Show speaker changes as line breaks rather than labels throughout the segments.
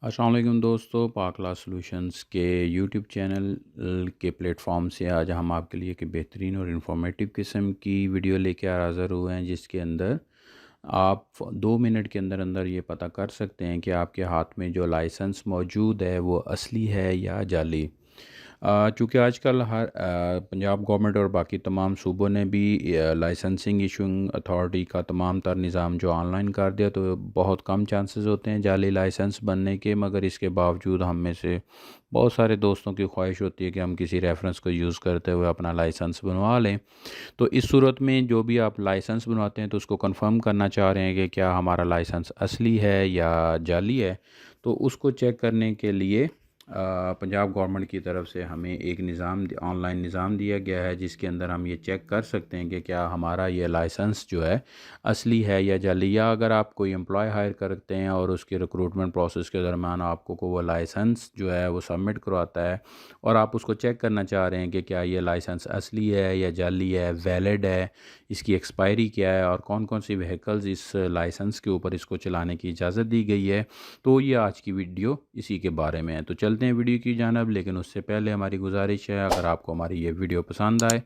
अस्सलाम वालेकुम दोस्तों, पाक ला सॉल्यूशंस के यूट्यूब चैनल के प्लेटफॉर्म से आज हम आपके लिए एक बेहतरीन और इन्फॉर्मेटिव किस्म की वीडियो लेके हाज़िर हुए हैं, जिसके अंदर आप 2 मिनट के अंदर अंदर ये पता कर सकते हैं कि आपके हाथ में जो लाइसेंस मौजूद है वो असली है या जाली। चूँकि आजकल पंजाब गवर्नमेंट और बाकी तमाम सूबों ने भी लाइसेंसिंग इशूइंग अथॉरिटी का तमाम तर निज़ाम जो ऑनलाइन कर दिया, तो बहुत कम चांसेस होते हैं जाली लाइसेंस बनने के। मगर इसके बावजूद हम में से बहुत सारे दोस्तों की ख्वाहिश होती है कि हम किसी रेफरेंस को यूज़ करते हुए अपना लाइसेंस बनवा लें। तो इस सूरत में जो भी आप लाइसेंस बनवाते हैं तो उसको कंफर्म करना चाह रहे हैं कि क्या हमारा लाइसेंस असली है या जाली है। तो उसको चेक करने के लिए पंजाब गवर्नमेंट की तरफ से हमें एक ऑनलाइन निज़ाम दिया गया है, जिसके अंदर हम ये चेक कर सकते हैं कि क्या हमारा ये लाइसेंस जो है असली है या जाली। या अगर आप कोई एम्प्लॉय हायर करते हैं और उसके रिक्रूटमेंट प्रोसेस के दरमियान आपको को वो लाइसेंस जो है वो सबमिट करवाता है और आप उसको चेक करना चाह रहे हैं कि क्या ये लाइसेंस असली है या जाली है, वैलिड है, इसकी एक्सपायरी क्या है और कौन कौन सी व्हीकल्स इस लाइसेंस के ऊपर इसको चलाने की इजाज़त दी गई है, तो ये आज की वीडियो इसी के बारे में है। तो चलते हैं वीडियो की जानब, लेकिन उससे पहले हमारी गुजारिश है, अगर आपको हमारी ये वीडियो पसंद आए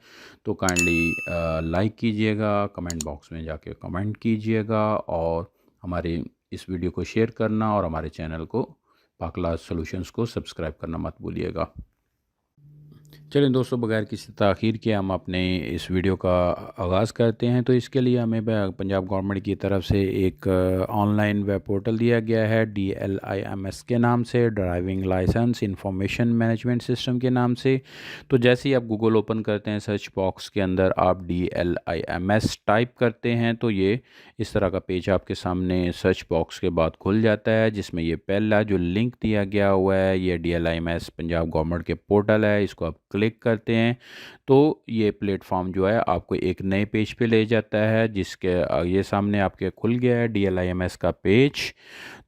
तो काइंडली लाइक कीजिएगा, कमेंट बॉक्स में जाके कमेंट कीजिएगा और हमारे इस वीडियो को शेयर करना और हमारे चैनल को पाकला सॉल्यूशंस को सब्सक्राइब करना मत भूलिएगा। चलें दोस्तों, बगैर किसी ताख़ीर के हम अपने इस वीडियो का आगाज़ करते हैं। तो इसके लिए हमें पंजाब गवर्नमेंट की तरफ से एक ऑनलाइन वेब पोर्टल दिया गया है DLIMS के नाम से, driving licence information management system के नाम से। तो जैसे ही आप गूगल ओपन करते हैं, सर्च बॉक्स के अंदर आप DLIMS टाइप करते हैं तो ये इस तरह का पेज आपके सामने सर्च बॉक्स के बाद खुल जाता है, जिसमें ये पहला जो लिंक दिया गया हुआ है ये DLIMS पंजाब गवर्नमेंट के पोर्टल है। इसको आप क्लिक करते हैं तो ये प्लेटफॉर्म जो है आपको एक नए पेज पे ले जाता है, जिसके ये सामने आपके खुल गया है DLIMS का पेज।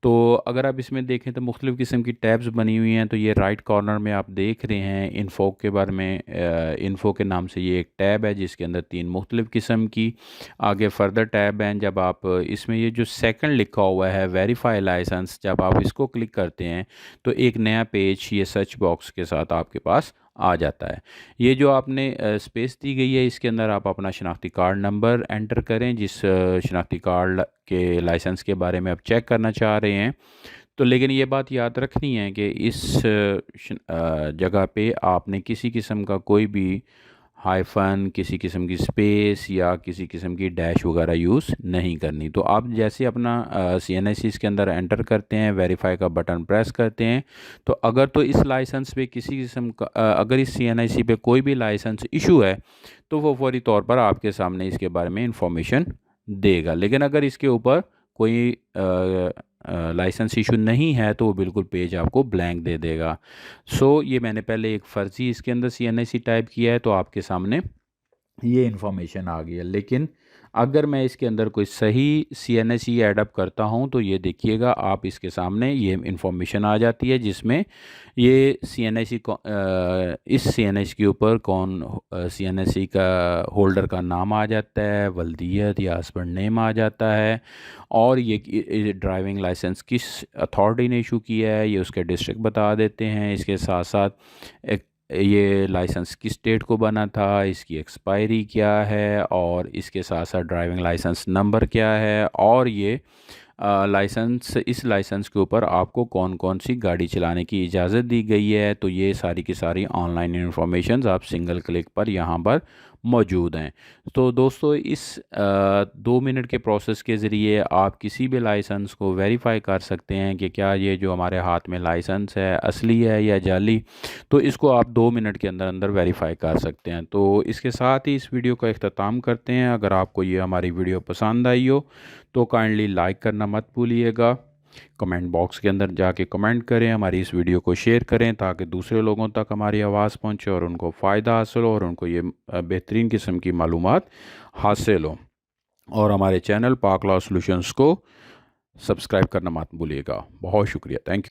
तो अगर आप इसमें देखें तो मुख्तलिफ़ किस्म की टैब्स बनी हुई हैं। तो ये राइट कॉर्नर में आप देख रहे हैं इन्फो के बारे में, इन्फो के नाम से ये एक टैब है जिसके अंदर 3 मुख्तलिफ़ किस्म की आगे फर्दर टैब हैं। जब आप इसमें ये जो सेकंड लिखा हुआ है वेरीफाई लाइसेंस, जब आप इसको क्लिक करते हैं तो एक नया पेज ये सर्च बॉक्स के साथ आपके पास आ जाता है। ये जो आपने स्पेस दी गई है, इसके अंदर आप अपना शनाख्ती कार्ड नंबर एंटर करें, जिस शनाख्ती कार्ड के लाइसेंस के बारे में आप चेक करना चाह रहे हैं। तो लेकिन ये बात याद रखनी है कि इस जगह पे आपने किसी किस्म का कोई भी हाइफन, किसी किस्म की स्पेस या किसी किस्म की डैश वगैरह यूज़ नहीं करनी। तो आप जैसे अपना CNIC इसके अंदर एंटर करते हैं, वेरीफाई का बटन प्रेस करते हैं, तो अगर तो इस लाइसेंस पे किसी किस्म का अगर इस CNIC पे कोई भी लाइसेंस इशू है तो वो फौरी तौर पर आपके सामने इसके बारे में इंफॉर्मेशन देगा। लेकिन अगर इसके ऊपर कोई लाइसेंस इशू नहीं है तो वो बिल्कुल पेज आपको ब्लैंक दे देगा। सो ये मैंने पहले एक फ़र्ज़ी इसके अंदर CNIC टाइप किया है तो आपके सामने ये इन्फॉर्मेशन आ गई है। लेकिन अगर मैं इसके अंदर कोई सही CNIC ऐडअप करता हूं तो ये देखिएगा आप इसके सामने ये इन्फॉर्मेशन आ जाती है, जिसमें ये CNIC इस CNIC के ऊपर कौन CNIC का होल्डर का नाम आ जाता है, वल्दियत या हस्बैंड नेम आ जाता है, और ये ड्राइविंग लाइसेंस किस अथॉरिटी ने इशू किया है ये उसके डिस्ट्रिक्ट बता देते हैं। इसके साथ साथ एक ये लाइसेंस किस डेट को बना था, इसकी एक्सपायरी क्या है, और इसके साथ साथ ड्राइविंग लाइसेंस नंबर क्या है, और ये इस लाइसेंस के ऊपर आपको कौन कौन सी गाड़ी चलाने की इजाज़त दी गई है। तो ये सारी की सारी ऑनलाइन इन्फॉर्मेशंस आप सिंगल क्लिक पर यहाँ पर मौजूद हैं। तो दोस्तों, इस 2 मिनट के प्रोसेस के ज़रिए आप किसी भी लाइसेंस को वेरीफाई कर सकते हैं कि क्या ये जो हमारे हाथ में लाइसेंस है असली है या जाली। तो इसको आप 2 मिनट के अंदर अंदर वेरीफाई कर सकते हैं। तो इसके साथ ही इस वीडियो का इख्तिताम करते हैं। अगर आपको ये हमारी वीडियो पसंद आई हो तो काइंडली लाइक करना मत भूलिएगा, कमेंट बॉक्स के अंदर जाके कमेंट करें, हमारी इस वीडियो को शेयर करें ताकि दूसरे लोगों तक हमारी आवाज़ पहुंचे और उनको फ़ायदा हासिल हो और उनको ये बेहतरीन किस्म की मालूमात हासिल हो। और हमारे चैनल पाक लॉ सॉल्यूशंस को सब्सक्राइब करना मत भूलिएगा। बहुत शुक्रिया, थैंक यू।